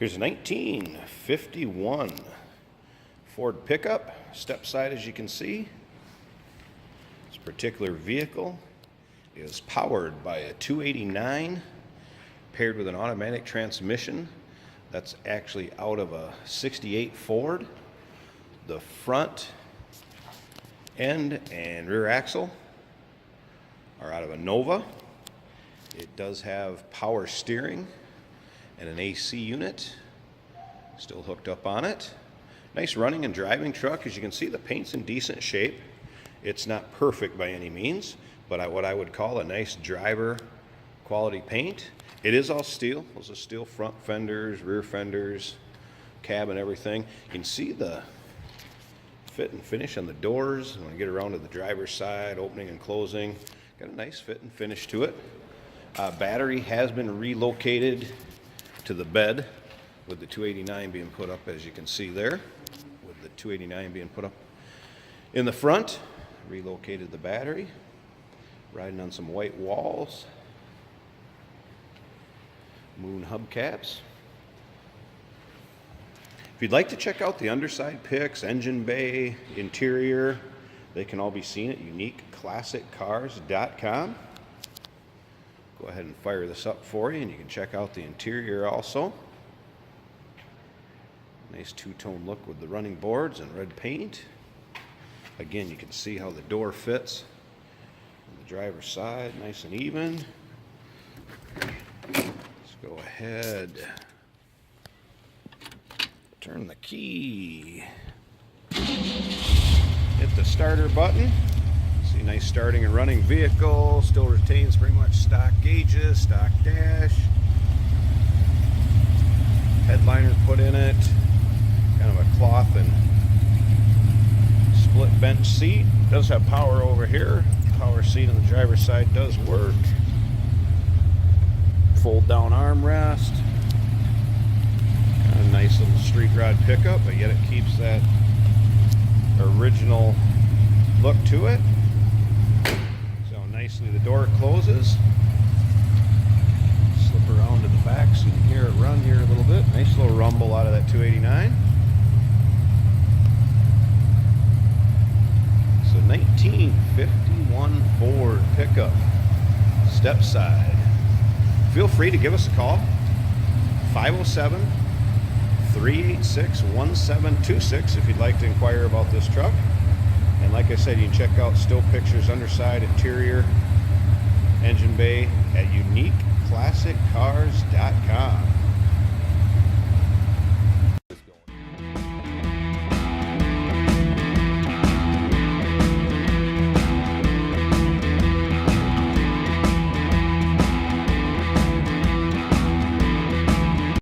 Here's a 1951 Ford pickup, step side as you can see. This particular vehicle is powered by a 289 paired with an automatic transmission. That's actually out of a 68 Ford. The front end and rear axle are out of a Nova. It does have power steering and an AC unit still hooked up on it. Nice running and driving truck. As you can see, the paint's in decent shape. It's not perfect by any means, but what I would call a nice driver quality paint. It is all steel. Those are steel front fenders, rear fenders, cab and everything. You can see the fit and finish on the doors. When I get around to the driver's side, opening and closing, got a nice fit and finish to it. Battery has been relocated to the bed with the 289 being put up, as you can see there, with the 289 being put up in the front. Relocated the battery, riding on some white walls, moon hubcaps. If you'd like to check out the underside pics, engine bay, interior, they can all be seen at uniqueclassiccars.com. Go ahead and fire this up for you, and you can check out the interior also. Nice two-tone look with the running boards and red paint. Again, you can see how the door fits on the driver's side, nice and even. Let's go ahead, turn the key, hit the starter button. See, nice starting and running vehicle, still retains pretty much stock gauges, stock dash. Headliner put in it, kind of a cloth and split bench seat. Does have power over here. Power seat on the driver's side does work. Fold down armrest. Kind of nice little street rod pickup, but yet it keeps that original look to it. So nicely the door closes. Slip around to the back so you can hear it run here a little bit. Nice little rumble out of that 289. So 1951 Ford pickup, step side. Feel free to give us a call, 507-386-1726 if you'd like to inquire about this truck. And like I said, you can check out still pictures, underside, interior, engine bay at uniqueclassiccars.com.